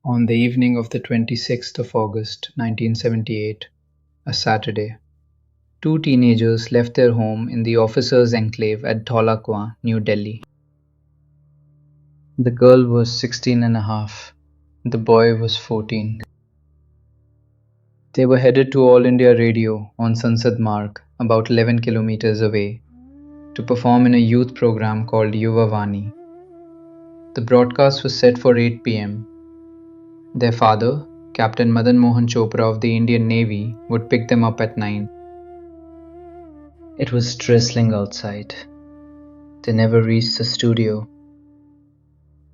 On the evening of the 26th of August 1978, a Saturday, two teenagers left their home in the officers' enclave at Dholakwa, New Delhi. The girl was 16 and a half. The boy was 14. They were headed to All India Radio on Sansad Marg, about 11 kilometers away, to perform in a youth program called Yuva Vani. The broadcast was set for 8 p.m. Their father, Captain Manhunt Chopra of the Indian Navy, would pick them up at 9. It was drizzling outside. They never reached the studio.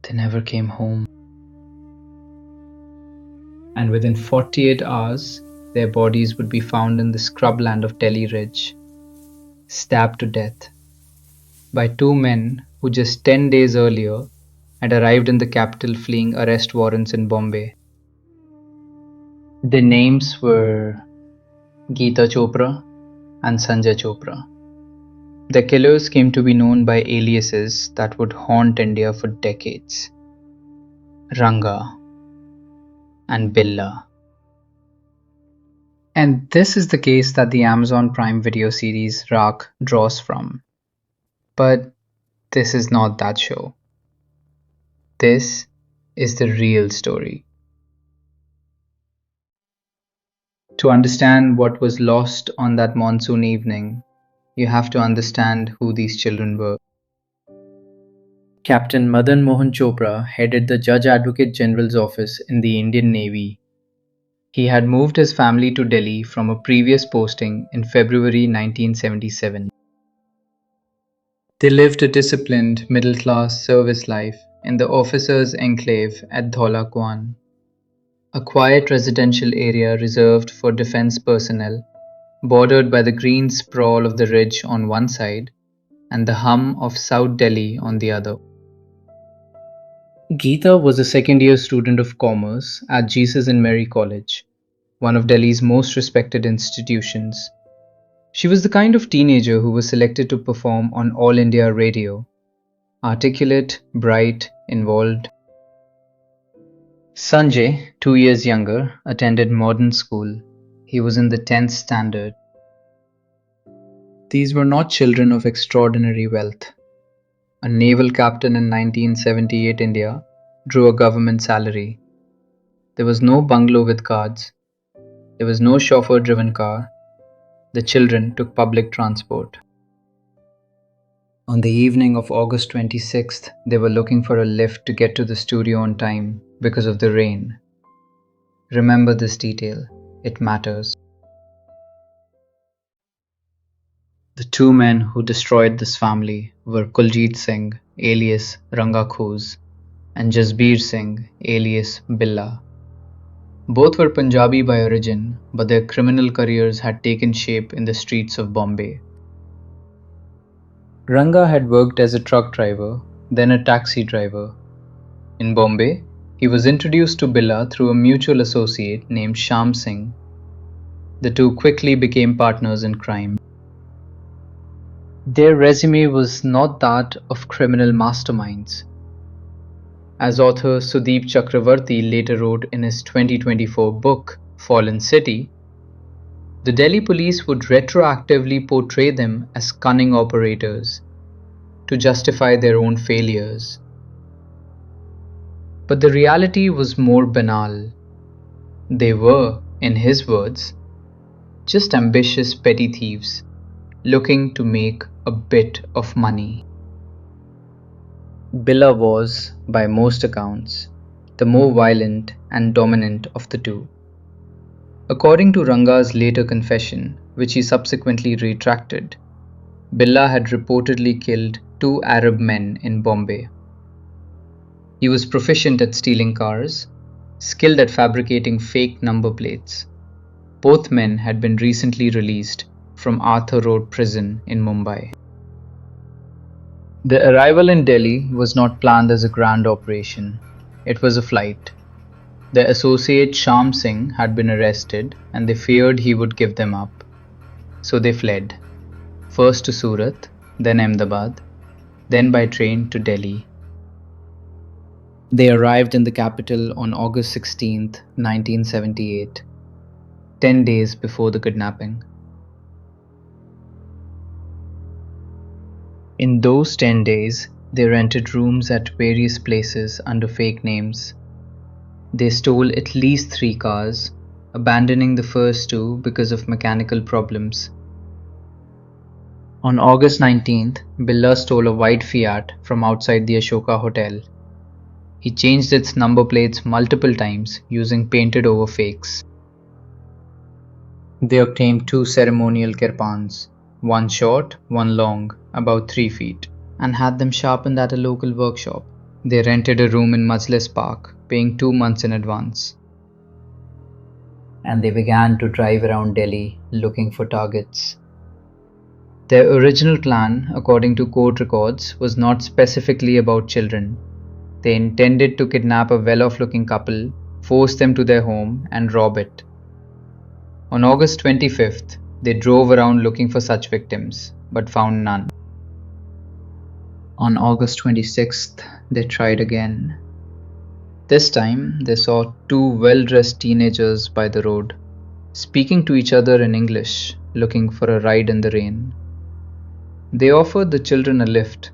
They never came home. And within 48 hours, their bodies would be found in the scrubland of Delhi Ridge, stabbed to death by two men who just 10 days earlier had arrived in the capital fleeing arrest warrants in Bombay. Their names were Geeta Chopra and Sanjay Chopra. The killers came to be known by aliases that would haunt India for decades: Ranga and Billa. And this is the case that the Amazon Prime Video series Raakh draws from. But this is not that show. This is the real story. To understand what was lost on that monsoon evening, you have to understand who these children were. Captain Madan Mohan Chopra headed the Judge Advocate General's office in the Indian Navy. He had moved his family to Delhi from a previous posting in February 1977. They lived a disciplined, middle-class service life in the officers' enclave at Dholakwan, a quiet residential area reserved for defense personnel, bordered by the green sprawl of the ridge on one side and the hum of South Delhi on the other. Geeta was a second-year student of commerce at Jesus and Mary College, one of Delhi's most respected institutions. She was the kind of teenager who was selected to perform on All India Radio. Articulate, bright, involved. Sanjay, 2 years younger, attended modern school. He was in the 10th standard. These were not children of extraordinary wealth. A naval captain in 1978 India drew a government salary. There was no bungalow with cards. There was no chauffeur-driven car. The children took public transport. On the evening of August 26th, they were looking for a lift to get to the studio on time because of the rain. Remember this detail. It matters. The two men who destroyed this family were Kuljit Singh, alias Ranga, and Jasbir Singh, alias Billa. Both were Punjabi by origin, but their criminal careers had taken shape in the streets of Bombay. Ranga had worked as a truck driver, then a taxi driver. In Bombay, he was introduced to Billa through a mutual associate named Shyam Singh. The two quickly became partners in crime. Their resume was not that of criminal masterminds. As author Sudeep Chakravarti later wrote in his 2024 book, Fallen City, the Delhi police would retroactively portray them as cunning operators to justify their own failures. But the reality was more banal. They were, in his words, just ambitious petty thieves looking to make a bit of money. Billa was, by most accounts, the more violent and dominant of the two. According to Ranga's later confession, which he subsequently retracted, Billa had reportedly killed 2 Arab men in Bombay. He was proficient at stealing cars, skilled at fabricating fake number plates. Both men had been recently released from Arthur Road Prison in Mumbai. The arrival in Delhi was not planned as a grand operation. It was a flight. Their associate Shyam Singh had been arrested and they feared he would give them up. So they fled, first to Surat, then Ahmedabad, then by train to Delhi. They arrived in the capital on August 16th, 1978, 10 days before the kidnapping. In those 10 days, they rented rooms at various places under fake names. They stole at least 3 cars, abandoning the first 2 because of mechanical problems. On August 19th, Billa stole a white Fiat from outside the Ashoka Hotel. He changed its number plates multiple times using painted over fakes. They obtained 2 ceremonial kirpans, one short, one long, about 3 feet, and had them sharpened at a local workshop. They rented a room in Majlis Park, paying 2 months in advance. And they began to drive around Delhi looking for targets. Their original plan, according to court records, was not specifically about children. They intended to kidnap a well-off looking couple, force them to their home, and rob it. On August 25th, they drove around looking for such victims, but found none. On August 26th, they tried again. This time, they saw 2 well-dressed teenagers by the road, speaking to each other in English, looking for a ride in the rain. They offered the children a lift.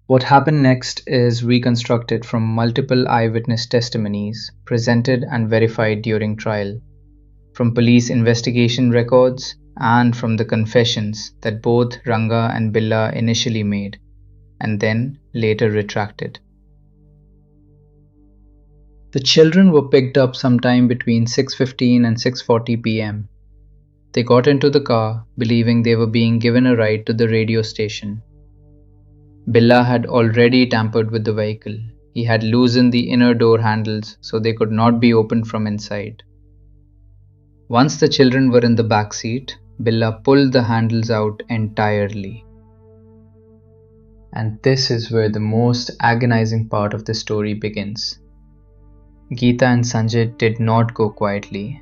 What happened next is reconstructed from multiple eyewitness testimonies presented and verified during trial, from police investigation records, and from the confessions that both Ranga and Billa initially made, and then later retracted. The children were picked up sometime between 6:15 and 6:40 p.m. They got into the car, believing they were being given a ride to the radio station. Billa had already tampered with the vehicle. He had loosened the inner door handles so they could not be opened from inside. Once the children were in the back seat, Billa pulled the handles out entirely. And this is where the most agonizing part of the story begins. Geeta and Sanjay did not go quietly.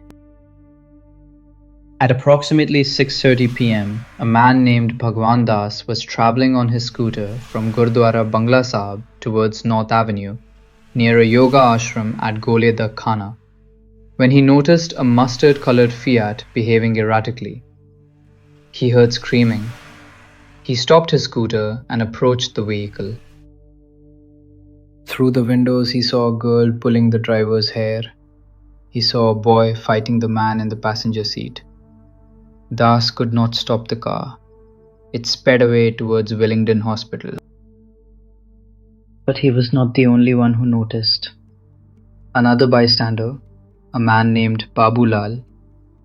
At approximately 6:30 p.m., a man named Bhagwan Das was travelling on his scooter from Gurdwara Bangla Sahib towards North Avenue, near a yoga ashram at Gole da Khana, when he noticed a mustard-coloured Fiat behaving erratically. He heard screaming. He stopped his scooter and approached the vehicle. Through the windows, he saw a girl pulling the driver's hair. He saw a boy fighting the man in the passenger seat. Das could not stop the car. It sped away towards Willingdon Hospital. But he was not the only one who noticed. Another bystander, a man named Babulal,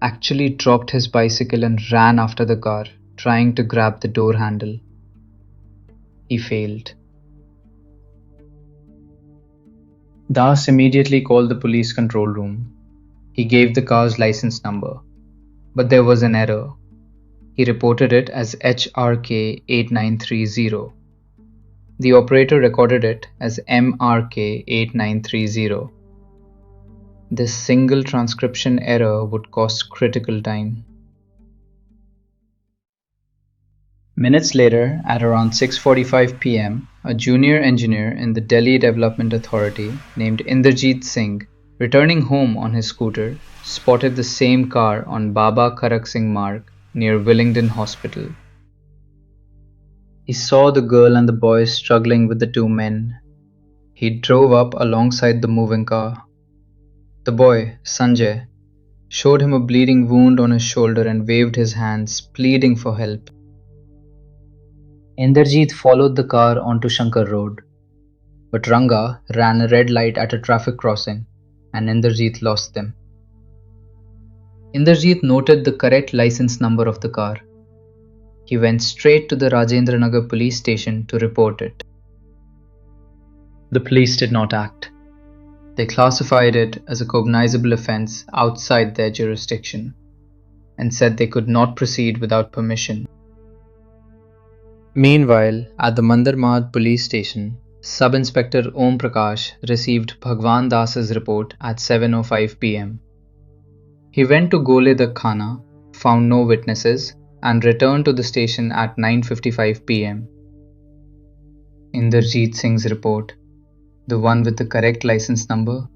actually dropped his bicycle and ran after the car, trying to grab the door handle. He failed. Das immediately called the police control room. He gave the car's license number. But there was an error. He reported it as HRK 8930. The operator recorded it as MRK 8930. This single transcription error would cost critical time. Minutes later, at around 6:45 p.m., a junior engineer in the Delhi Development Authority named Inderjeet Singh, returning home on his scooter, spotted the same car on Baba Kharak Singh Marg near Willingdon Hospital. He saw the girl and the boy struggling with the 2 men. He drove up alongside the moving car. The boy, Sanjay, showed him a bleeding wound on his shoulder and waved his hands, pleading for help. Inderjeet followed the car onto Shankar Road, but Ranga ran a red light at a traffic crossing and Inderjeet lost them. Inderjeet noted the correct license number of the car. He went straight to the Rajendra Nagar police station to report it. The police did not act. They classified it as a cognizable offence outside their jurisdiction and said they could not proceed without permission. Meanwhile, at the Mandarmad police station, Sub-Inspector Om Prakash received Bhagwan Das's report at 7:05 p.m. He went to Gole da Khana, found no witnesses, and returned to the station at 9:55 p.m. Inderjeet Singh's report, the one with the correct license number,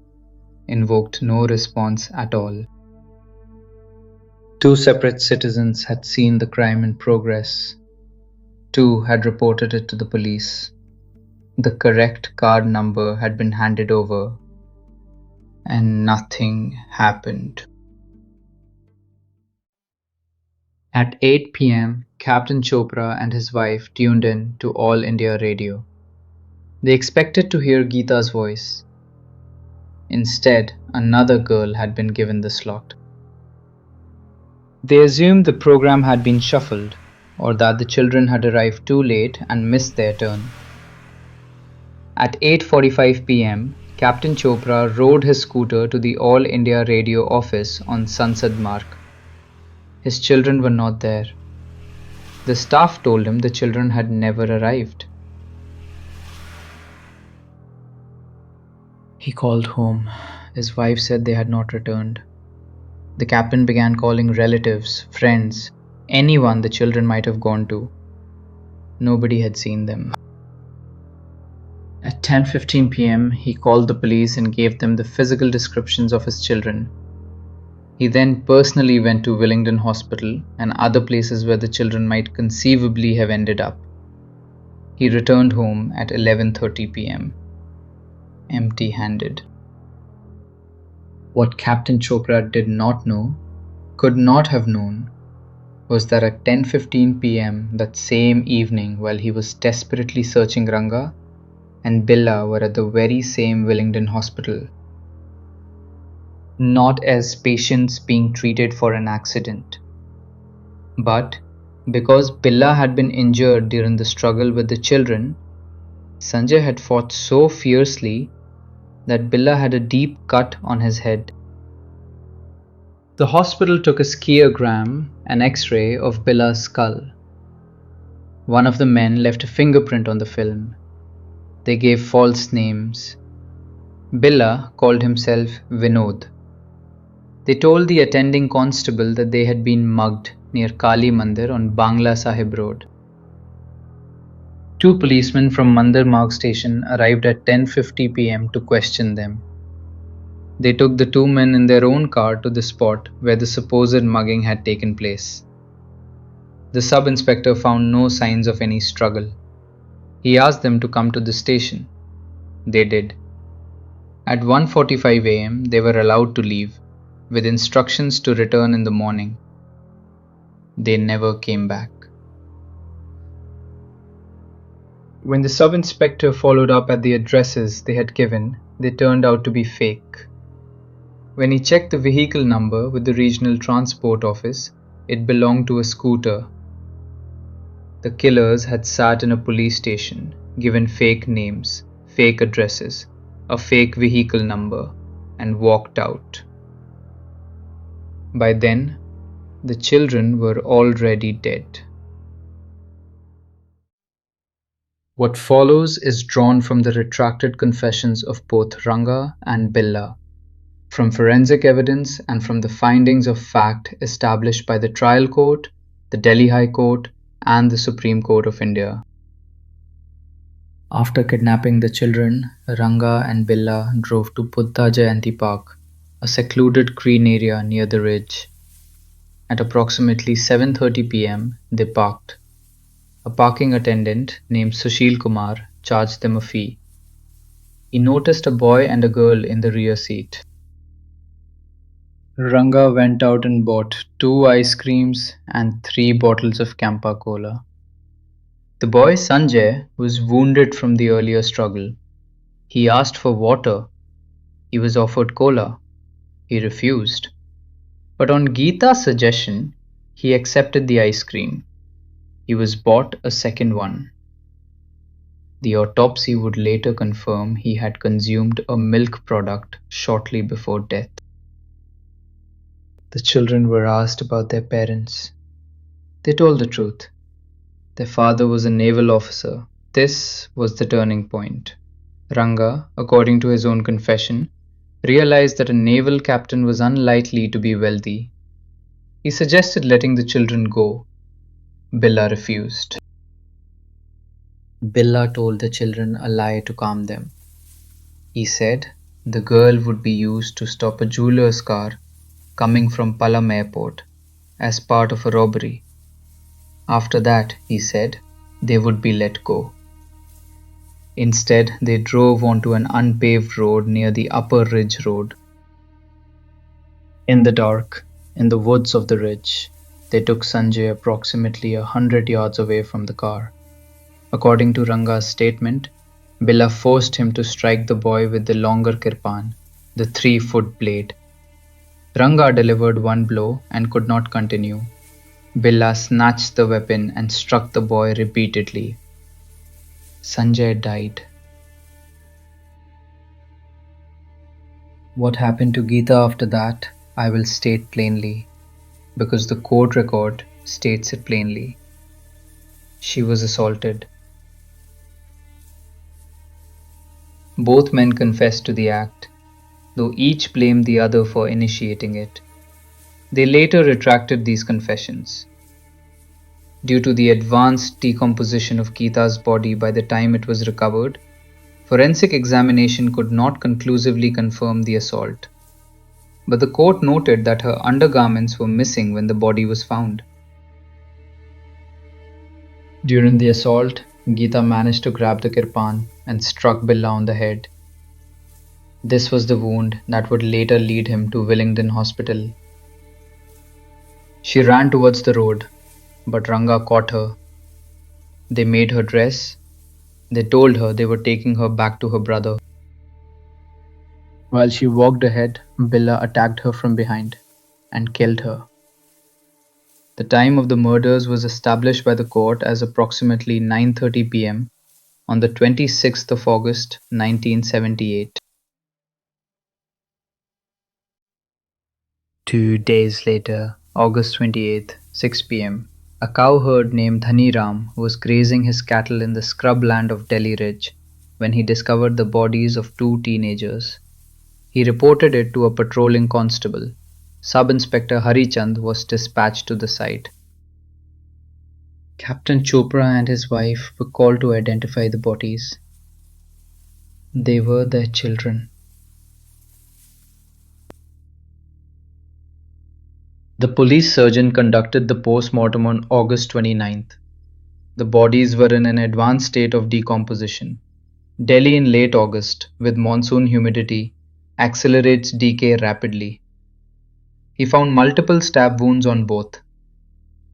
invoked no response at all. Two separate citizens had seen the crime in progress. Two had reported it to the police. The correct card number had been handed over, and nothing happened. At 8 p.m., Captain Chopra and his wife tuned in to All India Radio. They expected to hear Geeta's voice. Instead, another girl had been given the slot. They assumed the program had been shuffled, or that the children had arrived too late and missed their turn. At 8:45 p.m., Captain Chopra rode his scooter to the All India Radio office on Sansad Marg. His children were not there. The staff told him the children had never arrived. He called home. His wife said they had not returned. The captain began calling relatives, friends, anyone the children might have gone to. Nobody had seen them. At 10:15 p.m., he called the police and gave them the physical descriptions of his children. He then personally went to Willingdon Hospital and other places where the children might conceivably have ended up. He returned home at 11:30 p.m. empty-handed. What Captain Chopra did not know, could not have known, was that at 10:15 p.m. that same evening, while he was desperately searching Ranga and Billa were at the very same Willingdon Hospital, not as patients being treated for an accident, but because Billa had been injured during the struggle with the children. Sanjay had fought so fiercely that Billa had a deep cut on his head. The hospital took a skiogram, an X-ray of Billa's skull. One of the men left a fingerprint on the film. They gave false names. Billa called himself Vinod. They told the attending constable that they had been mugged near Kali Mandir on Bangla Sahib Road. Two policemen from Mandir Marg station arrived at 10:50 p.m. to question them. They took the two men in their own car to the spot where the supposed mugging had taken place. The sub-inspector found no signs of any struggle. He asked them to come to the station. They did. At 1:45 a.m. they were allowed to leave, with instructions to return in the morning. They never came back. When the sub-inspector followed up at the addresses they had given, they turned out to be fake. When he checked the vehicle number with the regional transport office, it belonged to a scooter. The killers had sat in a police station, given fake names, fake addresses, a fake vehicle number, and walked out. By then, the children were already dead. What follows is drawn from the retracted confessions of both Ranga and Billa, from forensic evidence and from the findings of fact established by the trial court, the Delhi High Court, and the Supreme Court of India. After kidnapping the children, Ranga and Billa drove to Buddha Jayanti Park, a secluded green area near the ridge. At approximately 7:30 p.m., they parked. A parking attendant named Sushil Kumar charged them a fee. He noticed a boy and a girl in the rear seat. Ranga went out and bought 2 ice creams and 3 bottles of Campa Cola. The boy Sanjay was wounded from the earlier struggle. He asked for water. He was offered cola. He refused. But on Geeta's suggestion, he accepted the ice cream. He was bought a second one. The autopsy would later confirm he had consumed a milk product shortly before death. The children were asked about their parents. They told the truth. Their father was a naval officer. This was the turning point. Ranga, according to his own confession, realized that a naval captain was unlikely to be wealthy. He suggested letting the children go. Billa refused. Billa told the children a lie to calm them. He said the girl would be used to stop a jeweler's car coming from Palam airport as part of a robbery. After that, he said, they would be let go. Instead, they drove onto an unpaved road near the Upper Ridge Road. In the dark, in the woods of the ridge, they took Sanjay approximately 100 yards away from the car. According to Ranga's statement, Billa forced him to strike the boy with the longer kirpan, the 3-foot blade. Ranga delivered one blow and could not continue. Billa snatched the weapon and struck the boy repeatedly. Sanjay died. What happened to Geeta after that, I will state plainly, because the court record states it plainly. She was assaulted. Both men confessed to the act, though each blamed the other for initiating it. They later retracted these confessions. Due to the advanced decomposition of Geeta's body by the time it was recovered, forensic examination could not conclusively confirm the assault. But the court noted that her undergarments were missing when the body was found. During the assault, Geeta managed to grab the kirpan and struck Billa on the head. This was the wound that would later lead him to Willingdon Hospital. She ran towards the road, but Ranga caught her. They made her dress. They told her they were taking her back to her brother. While she walked ahead, Billa attacked her from behind and killed her. The time of the murders was established by the court as approximately 9:30 p.m. on the 26th of August 1978. 2 days later, August 28th, 6 p.m., a cowherd named Dhani Ram was grazing his cattle in the scrubland of Delhi Ridge when he discovered the bodies of 2 teenagers. He reported it to a patrolling constable. Sub-Inspector Harichand was dispatched to the site. Captain Chopra and his wife were called to identify the bodies. They were their children. The police surgeon conducted the post-mortem on August 29th. The bodies were in an advanced state of decomposition. Delhi in late August, with monsoon humidity, accelerates decay rapidly. He found multiple stab wounds on both.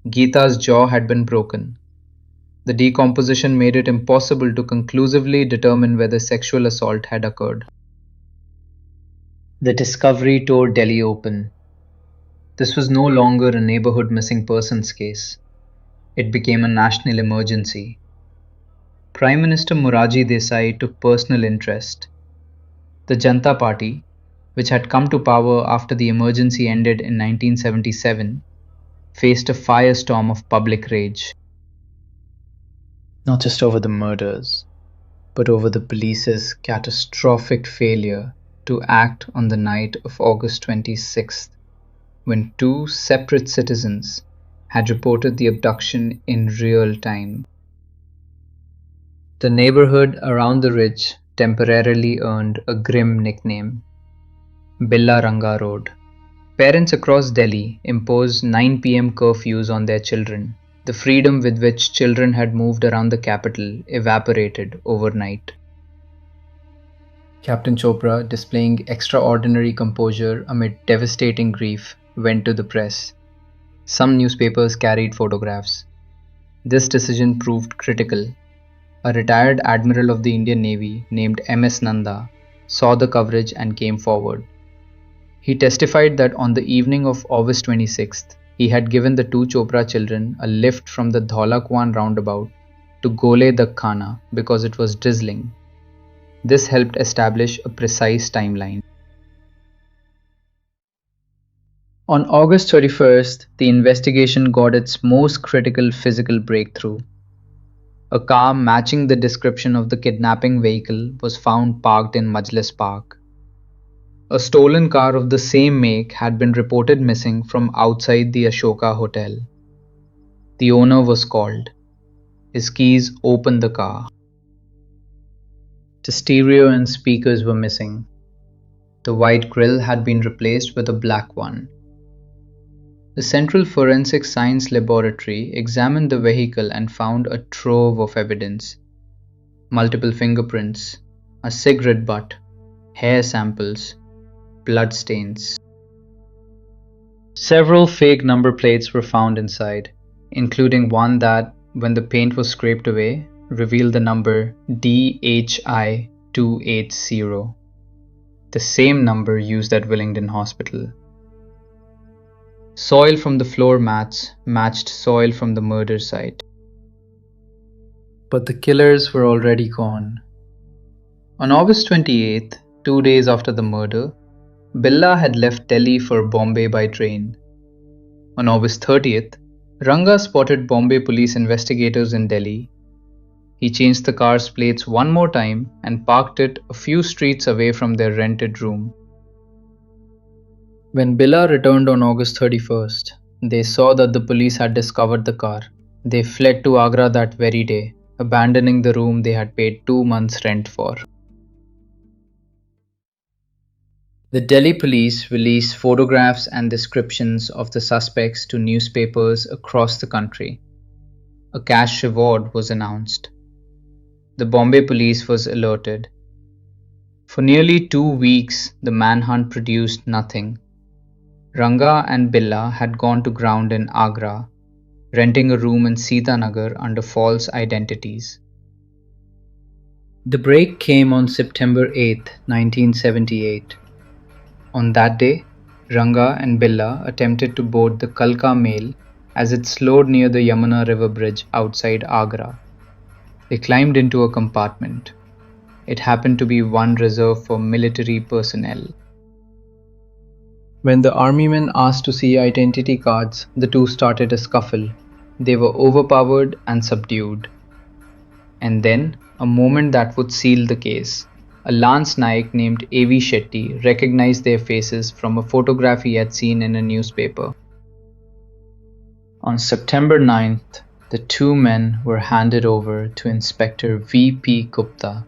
Geeta's jaw had been broken. The decomposition made it impossible to conclusively determine whether sexual assault had occurred. The discovery tore Delhi open. This was no longer a neighborhood missing persons case. It became a national emergency. Prime Minister Morarji Desai took personal interest. The Janata Party, which had come to power after the emergency ended in 1977, faced a firestorm of public rage. Not just over the murders, but over the police's catastrophic failure to act on the night of August 26th, when 2 separate citizens had reported the abduction in real time. The neighborhood around the ridge temporarily earned a grim nickname, Billa Ranga Road. Parents across Delhi imposed 9 p.m. curfews on their children. The freedom with which children had moved around the capital evaporated overnight. Captain Chopra, displaying extraordinary composure amid devastating grief, went to the press. Some newspapers carried photographs. This decision proved critical. A retired admiral of the Indian Navy named M.S. Nanda saw the coverage and came forward. He testified that on the evening of August 26th, he had given the 2 Chopra children a lift from the Dhaulakwan roundabout to Gole Dak Khana because it was drizzling. This helped establish a precise timeline. On August 31st, the investigation got its most critical physical breakthrough. A car matching the description of the kidnapping vehicle was found parked in Majlis Park. A stolen car of the same make had been reported missing from outside the Ashoka Hotel. The owner was called. His keys opened the car. The stereo and speakers were missing. The white grille had been replaced with a black one. The Central Forensic Science Laboratory examined the vehicle and found a trove of evidence. Multiple fingerprints, a cigarette butt, hair samples, blood stains. Several fake number plates were found inside, including one that, when the paint was scraped away, revealed the number DHI-280, the same number used at Willingdon Hospital. Soil from the floor mats matched soil from the murder site. But the killers were already gone. On August 28th, 2 days after the murder, Billa had left Delhi for Bombay by train. On August 30th, Ranga spotted Bombay police investigators in Delhi. He changed the car's plates one more time and parked it a few streets away from their rented room. When Billa returned on August 31st, they saw that the police had discovered the car. They fled to Agra that very day, abandoning the room they had paid 2 months' rent for. The Delhi police released photographs and descriptions of the suspects to newspapers across the country. A cash reward was announced. The Bombay police was alerted. For nearly 2 weeks, the manhunt produced nothing. Ranga and Billa had gone to ground in Agra, renting a room in Sitanagar under false identities. The break came on September 8, 1978. On that day, Ranga and Billa attempted to board the Kalka mail as it slowed near the Yamuna River bridge outside Agra. They climbed into a compartment. It happened to be one reserved for military personnel. When the army men asked to see identity cards, the two started a scuffle. They were overpowered and subdued. And then, a moment that would seal the case. A Lance Naik named A.V. Shetty recognized their faces from a photograph he had seen in a newspaper. On September 9th, the two men were handed over to Inspector V.P. Gupta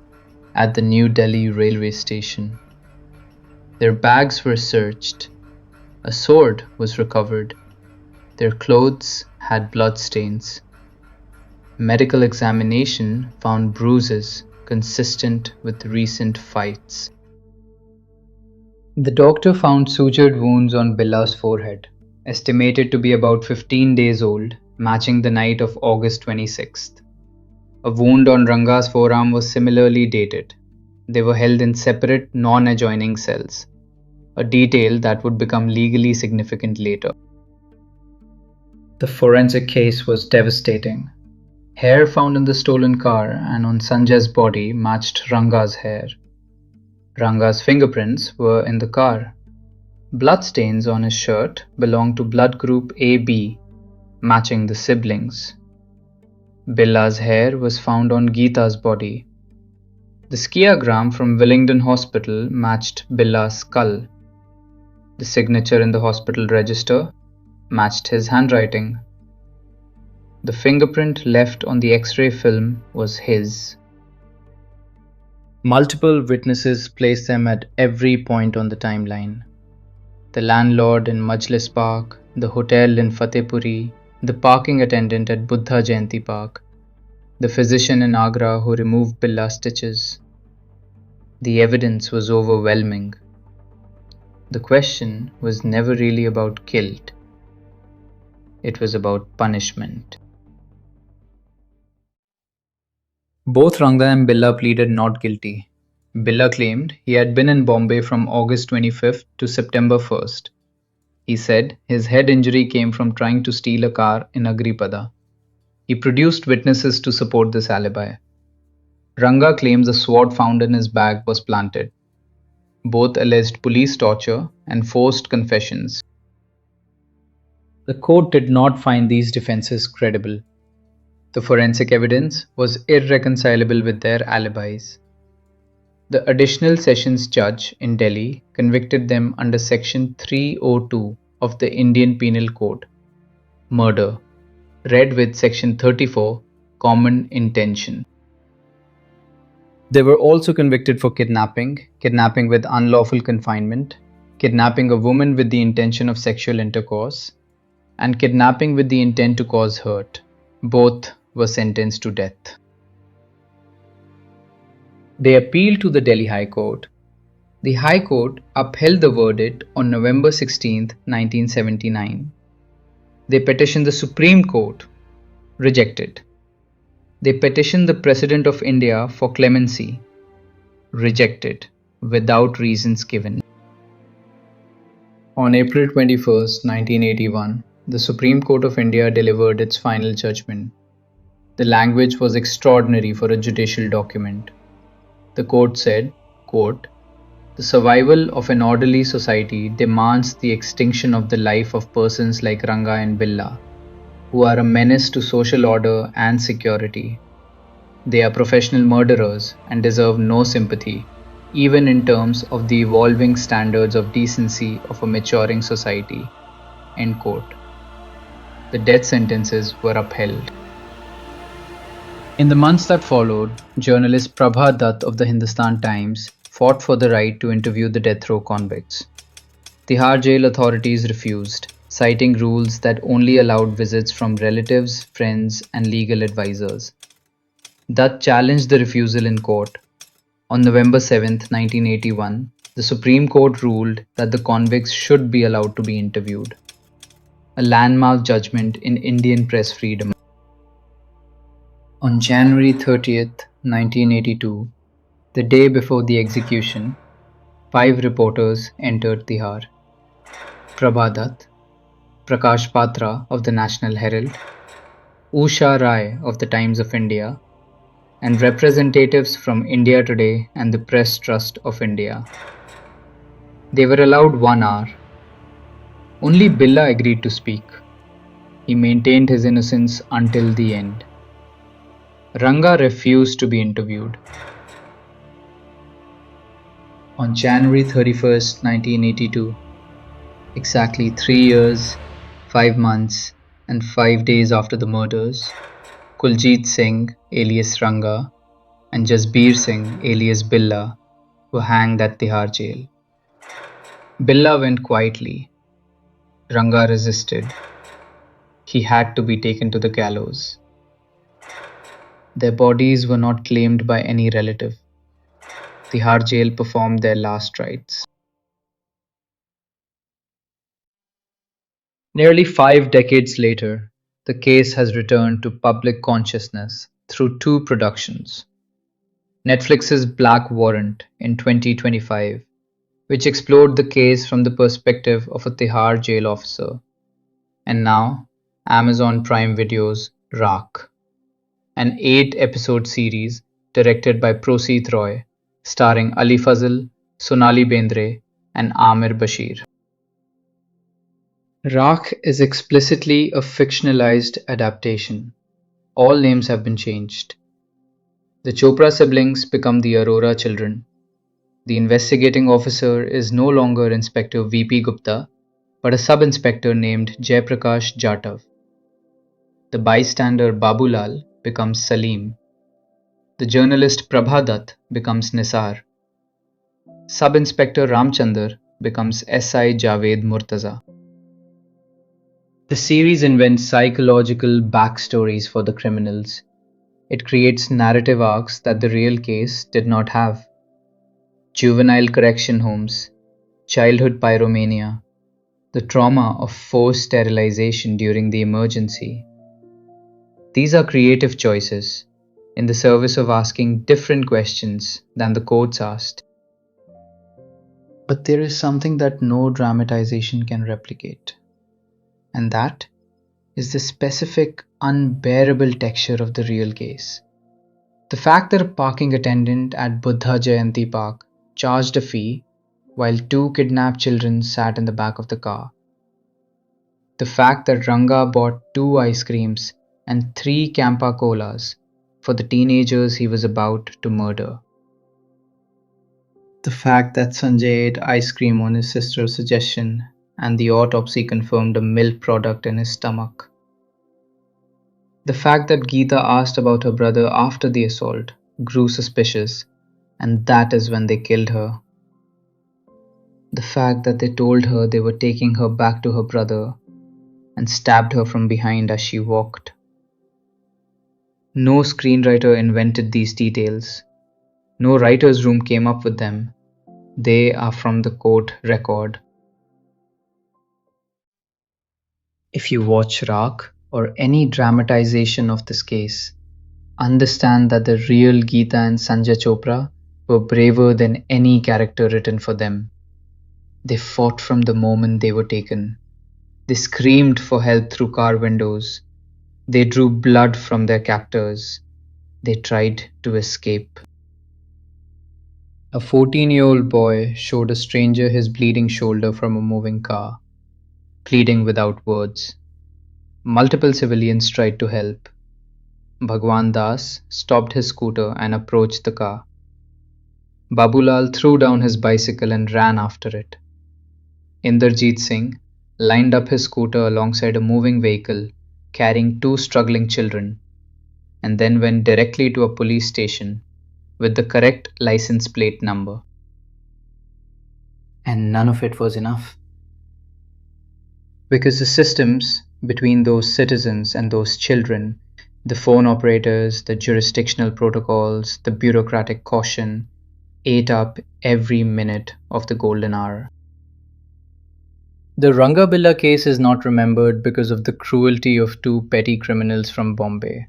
at the New Delhi railway station. Their bags were searched. A sword was recovered. Their clothes had blood stains. Medical examination found bruises consistent with recent fights. The doctor found sutured wounds on Billa's forehead, estimated to be about 15 days old, matching the night of August 26th. A wound on Ranga's forearm was similarly dated. They were held in separate, non-adjoining cells, a detail that would become legally significant later. The forensic case was devastating. Hair found in the stolen car and on Sanjay's body matched Ranga's hair. Ranga's fingerprints were in the car. Bloodstains on his shirt belonged to blood group AB, matching the siblings. Billa's hair was found on Geeta's body. The skiagram from Willingdon Hospital matched Billa's skull. The signature in the hospital register matched his handwriting. The fingerprint left on the X-ray film was his. Multiple witnesses placed them at every point on the timeline. The landlord in Majlis Park, the hotel in Fatehpuri, the parking attendant at Buddha Jayanti Park, the physician in Agra who removed Billa's stitches. The evidence was overwhelming. The question was never really about guilt. It was about punishment. Both Ranga and Billa pleaded not guilty. Billa claimed he had been in Bombay from August 25th to September 1st. He said his head injury came from trying to steal a car in Agripada. He produced witnesses to support this alibi. Ranga claims the sword found in his bag was planted. Both alleged police torture and forced confessions. The court did not find these defenses credible. The forensic evidence was irreconcilable with their alibis. The additional sessions judge in Delhi convicted them under Section 302 of the Indian Penal Code, murder, read with Section 34, common intention. They were also convicted for kidnapping, kidnapping with unlawful confinement, kidnapping a woman with the intention of sexual intercourse, and kidnapping with the intent to cause hurt. Both were sentenced to death. They appealed to the Delhi High Court. The High Court upheld the verdict on November 16, 1979. They petitioned the Supreme Court, rejected. They petitioned the President of India for clemency, rejected, without reasons given. On April 21, 1981, the Supreme Court of India delivered its final judgment. The language was extraordinary for a judicial document. The court said, quote, "The survival of an orderly society demands the extinction of the life of persons like Ranga and Billa, who are a menace to social order and security. They are professional murderers and deserve no sympathy, even in terms of the evolving standards of decency of a maturing society." End quote. The death sentences were upheld. In the months that followed, journalist Prabha Dutt of the Hindustan Times fought for the right to interview the death row convicts. Tihar jail authorities refused, citing rules that only allowed visits from relatives, friends, and legal advisors. Dutt challenged the refusal in court. On November 7, 1981, the Supreme Court ruled that the convicts should be allowed to be interviewed, a landmark judgment in Indian press freedom. On January 30th, 1982, the day before the execution, 5 reporters entered Tihar. Prabha Dutt, Prakash Patra of the National Herald, Usha Rai of the Times of India, and representatives from India Today and the Press Trust of India. They were allowed 1 hour. Only Billa agreed to speak. He maintained his innocence until the end. Ranga refused to be interviewed. On January 31st, 1982, exactly 3 years, 5 months, and 5 days after the murders, Kuljit Singh, alias Ranga, and Jasbir Singh, alias Billa, were hanged at Tihar jail. Billa went quietly. Ranga resisted. He had to be taken to the gallows. Their bodies were not claimed by any relative. Tihar jail performed their last rites. Nearly 5 decades later, the case has returned to public consciousness through 2 productions. Netflix's Black Warrant in 2025, which explored the case from the perspective of a Tihar jail officer, and now Amazon Prime Video's Raakh, an 8-episode series directed by Prosit Roy, starring Ali Fazal, Sonali Bendre, and Amir Bashir. Raakh is explicitly a fictionalized adaptation. All names have been changed. The Chopra siblings become the Arora children. The investigating officer is no longer Inspector V.P. Gupta, but a sub-inspector named Jaiprakash Jatav. The bystander Babulal becomes Salim. The journalist Prabha Dutt becomes Nisar. Sub-Inspector Ramchandar becomes S.I. Javed Murtaza. The series invents psychological backstories for the criminals. It creates narrative arcs that the real case did not have. Juvenile correction homes, childhood pyromania, the trauma of forced sterilization during the emergency. These are creative choices in the service of asking different questions than the courts asked. But there is something that no dramatization can replicate, and that is the specific, unbearable texture of the real case. The fact that a parking attendant at Buddha Jayanti Park charged a fee while 2 kidnapped children sat in the back of the car. The fact that Ranga bought 2 ice creams and 3 Campa Colas for the teenagers he was about to murder. The fact that Sanjay ate ice cream on his sister's suggestion and the autopsy confirmed a milk product in his stomach. The fact that Geeta asked about her brother after the assault grew suspicious And that is when they killed her. The fact that they told her they were taking her back to her brother and stabbed her from behind as she walked. No screenwriter invented these details. No writer's room came up with them. They are from the court record. If you watch Raakh or any dramatization of this case, understand that the real Geeta and Sanjay Chopra were braver than any character written for them. They fought from the moment they were taken. They screamed for help through car windows. They drew blood from their captors. They tried to escape. A 14-year-old boy showed a stranger his bleeding shoulder from a moving car, pleading without words. Multiple civilians tried to help. Bhagwan Das stopped his scooter and approached the car. Babulal threw down his bicycle and ran after it. Inderjeet Singh lined up his scooter alongside a moving vehicle carrying two struggling children, and then went directly to a police station with the correct license plate number. And none of it was enough. Because the systems between those citizens and those children, the phone operators, the jurisdictional protocols, the bureaucratic caution, ate up every minute of the golden hour. The Ranga Billa case is not remembered because of the cruelty of two petty criminals from Bombay.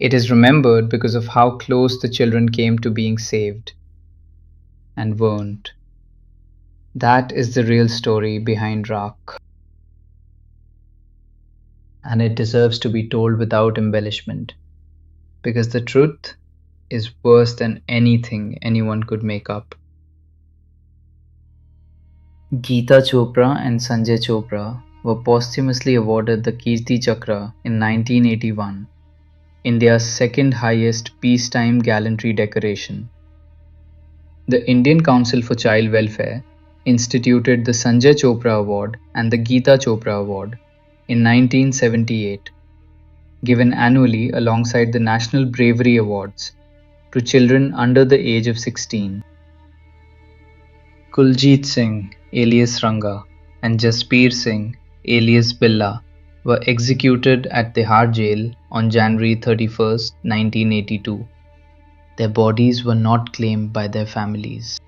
It is remembered because of how close the children came to being saved and weren't. That is the real story behind Raakh. And it deserves to be told without embellishment, because the truth is worse than anything anyone could make up. Geeta Chopra and Sanjay Chopra were posthumously awarded the Kirti Chakra in 1981, India's second highest peacetime gallantry decoration. The Indian Council for Child Welfare instituted the Sanjay Chopra Award and the Geeta Chopra Award in 1978, given annually alongside the National Bravery Awards to children under the age of 16. Kuljit Singh, alias Ranga, and Jasbir Singh, alias Billa, were executed at Tihar jail on January 31, 1982. Their bodies were not claimed by their families.